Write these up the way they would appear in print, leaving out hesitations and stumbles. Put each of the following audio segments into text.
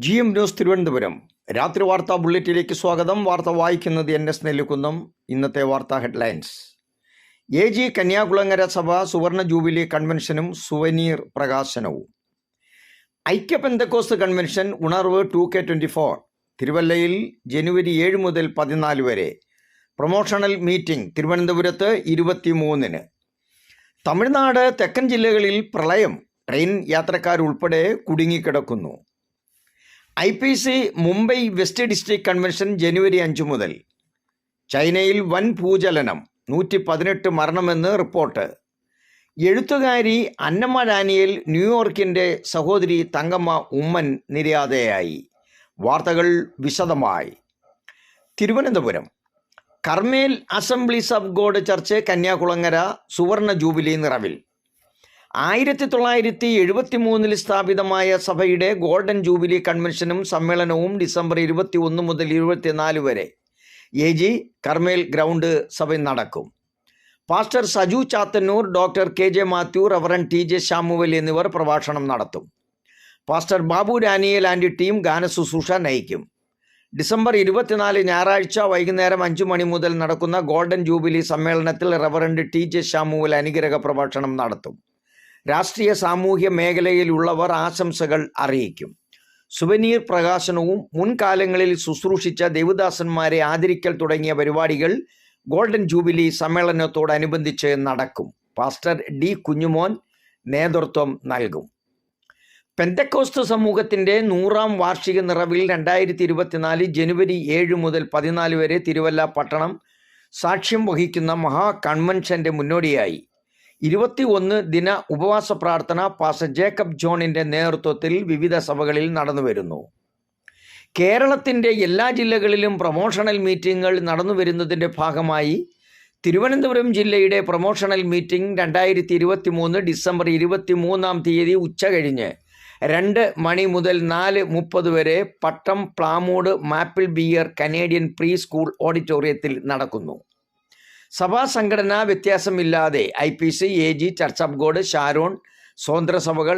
GM news Thiruvananthapuram രാത്രി വാർത്താ ബുള്ളറ്റിലേക്ക് സ്വാഗതം. വാർത്ത വായിക്കുന്നത് NS നെല്ലിക്കുന്നം. ഇന്നത്തെ വാർത്താ ഹെഡ്ലൈൻസ്. AG കന്യാകുളങ്ങര സഭ സുവർണ ജൂബിലി കൺവെൻഷനും സുവനീർ പ്രകാശനവും. ഐക്യ പെന്തക്കോസ്ത് കൺവെൻഷൻ ഉണർവ് 2K24 തിരുവല്ലയിൽ ജനുവരി 7 മുതൽ 14 വരെ. പ്രൊമോഷണൽ മീറ്റിംഗ് തിരുവനന്തപുരത്ത് 23-ന്. തമിഴ്നാട് തെക്കൻ ജില്ലകളിൽ പ്രളയം. ട്രെയിൻ യാത്രക്കാരുൾപ്പെടെ കുടുങ്ങിക്കിടക്കുന്നു. IPC Mumbai west district convention ജനുവരി 5 മുതൽ. ചൈനയിൽ വൻ ഭൂചലനം, 118 മരണമെന്ന് റിപ്പോർട്ട്. എഴുത്തുകാരി അന്നമ്മ ഡാനിയേൽ ന്യൂയോർക്കിൻ്റെ സഹോദരി തങ്കമ്മ ഉമ്മൻ നിര്യാതയായി. വാർത്തകൾ വിശദമായി. Thiruvananthapuram Carmel assemblies of God church Kanyakulangara സുവർണ ജൂബിലി നിറവിൽ. 1973 സ്ഥാപിതമായ സഭയുടെ ഗോൾഡൻ ജൂബിലി കൺവെൻഷനും സമ്മേളനവും ഡിസംബർ 21 മുതൽ 24 വരെ AG കർമേൽ ഗ്രൗണ്ട് സഭയിൽ നടക്കും. Pastor Saju Chathannoor, doctor KJ Mathew, reverend TJ Samuel എന്നിവർ പ്രഭാഷണം നടത്തും. Pastor Babu Daniel and team ഗാനശുശ്രൂഷ നയിക്കും. ഡിസംബർ 24 ഞായറാഴ്ച വൈകുന്നേരം 5 മണി മുതൽ നടക്കുന്ന ഗോൾഡൻ ജൂബിലി സമ്മേളനത്തിൽ റവറൻഡ് TJ ശാമുവൽ അനുഗ്രഹ പ്രഭാഷണം നടത്തും. രാഷ്ട്രീയ സാമൂഹ്യ മേഖലയിലുള്ളവർ ആശംസകൾ അറിയിക്കും. സുവനീർ പ്രകാശനവും മുൻകാലങ്ങളിൽ ശുശ്രൂഷിച്ച ദേവദാസന്മാരെ ആദരിക്കൽ തുടങ്ങിയ പരിപാടികൾ ഗോൾഡൻ ജൂബിലി സമ്മേളനത്തോടനുബന്ധിച്ച് നടക്കും. പാസ്റ്റർ D കുഞ്ഞുമോൻ നേതൃത്വം നൽകും. പെന്തക്കോസ്ത് സമൂഹത്തിൻ്റെ 100-ാം വാർഷിക നിറവിൽ 2024 ജനുവരി 7 മുതൽ 14 വരെ തിരുവല്ല പട്ടണം സാക്ഷ്യം വഹിക്കുന്ന മഹാ കൺവെൻഷൻ്റെ മുന്നോടിയായി 21 ദിന ഉപവാസ പ്രാർത്ഥന പാസ്റ്റർ ജേക്കബ് ജോണിൻ്റെ നേതൃത്വത്തിൽ വിവിധ സഭകളിൽ നടന്നുവരുന്നു. കേരളത്തിൻ്റെ എല്ലാ ജില്ലകളിലും പ്രൊമോഷണൽ മീറ്റിങ്ങുകൾ നടന്നുവരുന്നതിൻ്റെ ഭാഗമായി തിരുവനന്തപുരം ജില്ലയുടെ പ്രൊമോഷണൽ മീറ്റിംഗ് 2023 ഡിസംബർ 23-ാം തീയതി ഉച്ചകഴിഞ്ഞ് 2 മണി മുതൽ 4:30 വരെ Pattom Plamoodu Maple Bear Canadian preschool ഓഡിറ്റോറിയത്തിൽ നടക്കുന്നു. സഭാ സംഘടനാ വ്യത്യാസമില്ലാതെ IPC, AG, church of God, Sharon, സ്വതന്ത്ര സഭകൾ,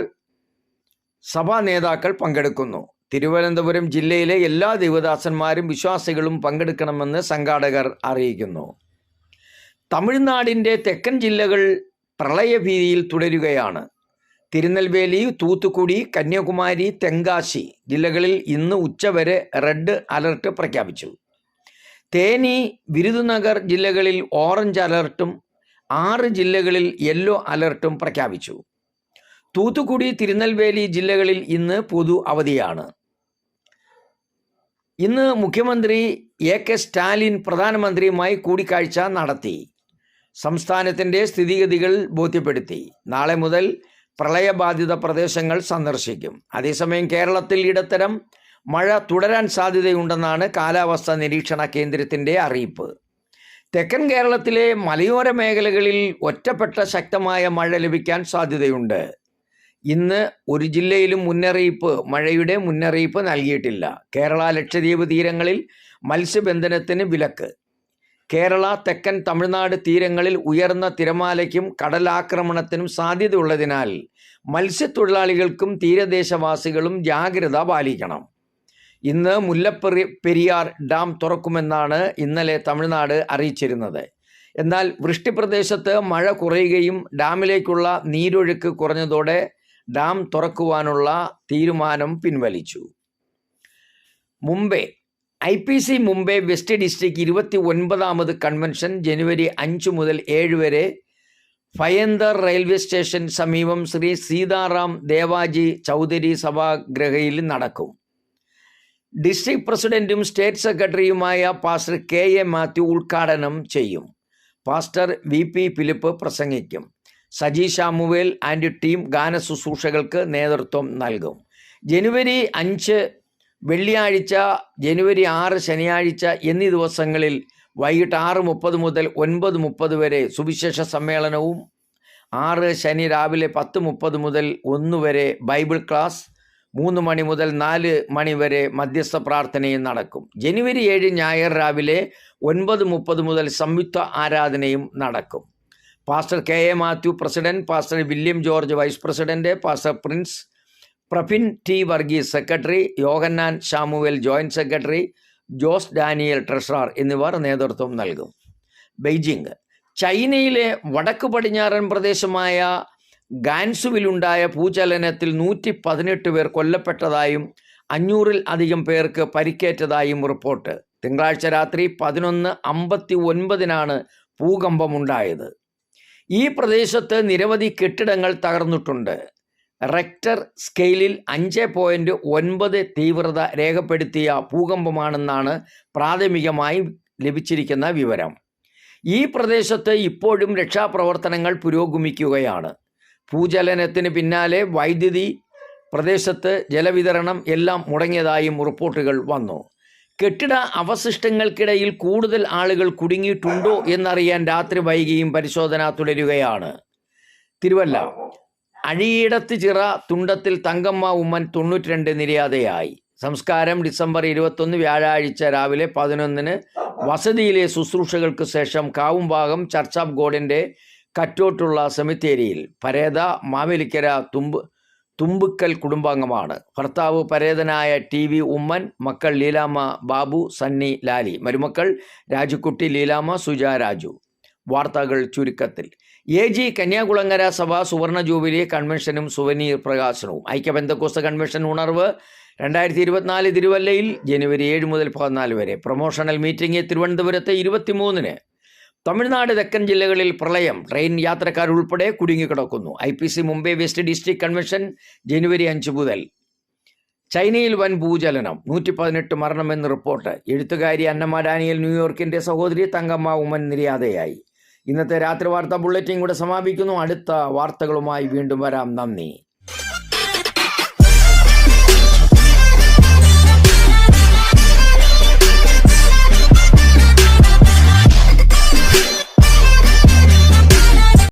സഭാ നേതാക്കൾ പങ്കെടുക്കുന്നു. തിരുവനന്തപുരം ജില്ലയിലെ എല്ലാ ദേവദാസന്മാരും വിശ്വാസികളും പങ്കെടുക്കണമെന്ന് സംഘാടകർ അറിയിക്കുന്നു. തമിഴ്നാടിൻ്റെ തെക്കൻ ജില്ലകൾ പ്രളയഭീതിയിൽ തുടരുകയാണ്. തിരുനെൽവേലി, തൂത്തുക്കുടി, കന്യാകുമാരി, തെങ്കാശി ജില്ലകളിൽ ഇന്ന് ഉച്ചവരെ റെഡ് അലർട്ട് പ്രഖ്യാപിച്ചു. തേനി, വിരുദുനഗർ ജില്ലകളിൽ ഓറഞ്ച് അലർട്ടും 6 ജില്ലകളിൽ യെല്ലോ അലർട്ടും പ്രഖ്യാപിച്ചു. തൂത്തുക്കുടി, തിരുനെൽവേലി ജില്ലകളിൽ ഇന്ന് പൊതു അവധിയാണ്. ഇന്ന് മുഖ്യമന്ത്രി AK സ്റ്റാലിൻ പ്രധാനമന്ത്രിയുമായി കൂടിക്കാഴ്ച നടത്തി. സംസ്ഥാനത്തിൻ്റെ സ്ഥിതിഗതികൾ ബോധ്യപ്പെടുത്തി. നാളെ മുതൽ പ്രളയബാധിത പ്രദേശങ്ങൾ സന്ദർശിക്കും. അതേസമയം കേരളത്തിൽ ഇടത്തരം മഴ തുടരാൻ സാധ്യതയുണ്ടെന്നാണ് കാലാവസ്ഥാ നിരീക്ഷണ കേന്ദ്രത്തിൻ്റെ അറിയിപ്പ്. തെക്കൻ കേരളത്തിലെ മലയോര മേഖലകളിൽ ഒറ്റപ്പെട്ട ശക്തമായ മഴ ലഭിക്കാൻ സാധ്യതയുണ്ട്. ഇന്ന് ഒരു ജില്ലയിലും മഴയുടെ മുന്നറിയിപ്പ് നൽകിയിട്ടില്ല. കേരള, ലക്ഷദ്വീപ് തീരങ്ങളിൽ മത്സ്യബന്ധനത്തിന് വിലക്ക്. കേരള, തെക്കൻ തമിഴ്നാട് തീരങ്ങളിൽ ഉയർന്ന തിരമാലയ്ക്കും കടലാക്രമണത്തിനും സാധ്യതയുള്ളതിനാൽ മത്സ്യത്തൊഴിലാളികൾക്കും തീരദേശവാസികളും ജാഗ്രത പാലിക്കണം. ഇന്ന് മുല്ലപ്പെരിയാർ ഡാം തുറക്കുമെന്നാണ് ഇന്നലെ തമിഴ്നാട് അറിയിച്ചിരുന്നത്. എന്നാൽ വൃഷ്ടിപ്രദേശത്ത് മഴ കുറയുകയും ഡാമിലേക്കുള്ള നീരൊഴുക്ക് കുറഞ്ഞതോടെ ഡാം തുറക്കുവാനുള്ള തീരുമാനം പിൻവലിച്ചു. Mumbai IPC Mumbai west district 29ാമത് കൺവെൻഷൻ ജനുവരി 5 മുതൽ 7 വരെ ഫയന്തർ റെയിൽവേ സ്റ്റേഷൻ സമീപം ശ്രീ സീതാറാം ദേവാജി ചൗധരി സഭാഗൃഹയിൽ നടക്കും. ഡിസ്ട്രിക്ട് പ്രസിഡന്റും സ്റ്റേറ്റ് സെക്രട്ടറിയുമായ പാസ്റ്റർ KA മാത്യു ഉദ്ഘാടനം ചെയ്യും. പാസ്റ്റർ VP ഫിലിപ്പ് പ്രസംഗിക്കും. സജി ശാമുവേൽ ആൻഡ് ടീം ഗാനശുശ്രൂഷകൾക്ക് നേതൃത്വം നൽകും. ജനുവരി 5 വെള്ളിയാഴ്ച, ജനുവരി 6 ശനിയാഴ്ച എന്നീ ദിവസങ്ങളിൽ വൈകിട്ട് 6:30 മുതൽ 9:30 വരെ സുവിശേഷ സമ്മേളനവും 6 ശനി രാവിലെ 10:30 മുതൽ 1 വരെ ബൈബിൾ ക്ലാസ്, 3 മണി മുതൽ 4 മണി വരെ മധ്യസ്ഥ പ്രാർത്ഥനയും നടക്കും. ജനുവരി 7 ഞായർ രാവിലെ 9:30 മുതൽ സംയുക്ത ആരാധനയും നടക്കും. Pastor KA Mathew president, pastor William George vice president, pastor Prince പ്രഫിൻ T Varghese secretary, Yohannan Samuel joint secretary, Jose Daniel treasurer എന്നിവർ നേതൃത്വം നൽകും. ബെയ്ജിംഗ്. ചൈനയിലെ വടക്ക് പടിഞ്ഞാറൻ പ്രദേശമായ ഗാൻസുവിലുണ്ടായ ഭൂചലനത്തിൽ 118 പേർ കൊല്ലപ്പെട്ടതായും 500-ൽ അധികം പേർക്ക് പരിക്കേറ്റതായും റിപ്പോർട്ട്. തിങ്കളാഴ്ച രാത്രി 11:59 ഭൂകമ്പമുണ്ടായത്. ഈ പ്രദേശത്ത് നിരവധി കെട്ടിടങ്ങൾ തകർന്നിട്ടുണ്ട്. റെക്ടർ സ്കെയിലിൽ 5.9 തീവ്രത രേഖപ്പെടുത്തിയ ഭൂകമ്പമാണെന്നാണ് പ്രാഥമികമായി ലഭിച്ചിരിക്കുന്ന വിവരം. ഈ പ്രദേശത്ത് ഇപ്പോഴും രക്ഷാപ്രവർത്തനങ്ങൾ പുരോഗമിക്കുകയാണ്. ഭൂചലനത്തിന് പിന്നാലെ വൈദ്യുതി, പ്രദേശത്ത് ജലവിതരണം എല്ലാം മുടങ്ങിയതായും റിപ്പോർട്ടുകൾ വന്നു. കെട്ടിട അവശിഷ്ടങ്ങൾക്കിടയിൽ കൂടുതൽ ആളുകൾ കുടുങ്ങിയിട്ടുണ്ടോ എന്നറിയാൻ രാത്രി വൈകിയും പരിശോധന തുടരുകയാണ്. തിരുവല്ല. അഴിയിടത്ത് ചിറ തുണ്ടത്തിൽ തങ്കമ്മ ഉമ്മൻ 92 നിര്യാതയായി. സംസ്കാരം ഡിസംബർ 21 വ്യാഴാഴ്ച രാവിലെ 11-ന് വസതിയിലെ ശുശ്രൂഷകൾക്ക് ശേഷം കാവുംഭാഗം ചർച്ച് ഓഫ് ഗോഡിൻ്റെ കറ്റോട്ടുള്ള സെമിത്തേരിയിൽ. പരേത മാവേലിക്കര തുമ്പുക്കൽ കുടുംബാംഗമാണ്. ഭർത്താവ് പരേതനായ TV ഉമ്മൻ, മക്കൾ ലീലാമ്മ, ബാബു, സണ്ണി, ലാലി, മരുമക്കൾ രാജുക്കുട്ടി, ലീലാമ്മ, സുജ, രാജു. വാർത്തകൾ ചുരുക്കത്തിൽ. AG കന്യാകുളങ്ങര സഭ സുവർണ ജൂബിലി കൺവെൻഷനും സുവനീർ പ്രകാശനവും. ഐക്യ പെന്തക്കോസ്ത് കൺവെൻഷൻ ഉണർവ് 2024 തിരുവല്ലയിൽ ജനുവരി 7 മുതൽ 14 വരെ. പ്രൊമോഷണൽ മീറ്റിംഗ് തിരുവനന്തപുരത്ത് 23-ന്. തമിഴ്നാട് തെക്കൻ ജില്ലകളിൽ പ്രളയം, ട്രെയിൻ യാത്രക്കാരുൾപ്പെടെ കുടുങ്ങിക്കിടക്കുന്നു. IPC Mumbai west district convention ജനുവരി 5 മുതൽ. ചൈനയിൽ വൻ ഭൂചലനം, 118 മരണമെന്ന് റിപ്പോർട്ട്. എഴുത്തുകാരി അന്നമ്മ ഡാനിയൽ ന്യൂയോർക്കിൻ്റെ സഹോദരി തങ്കമ്മ ഉമ്മൻ നിര്യാതയായി. ഇന്നത്തെ രാത്രി വാർത്താ ബുള്ളറ്റിൻ കൂടെ സമാപിക്കുന്നു. അടുത്ത വാർത്തകളുമായി വീണ്ടും വരാം. നന്ദി.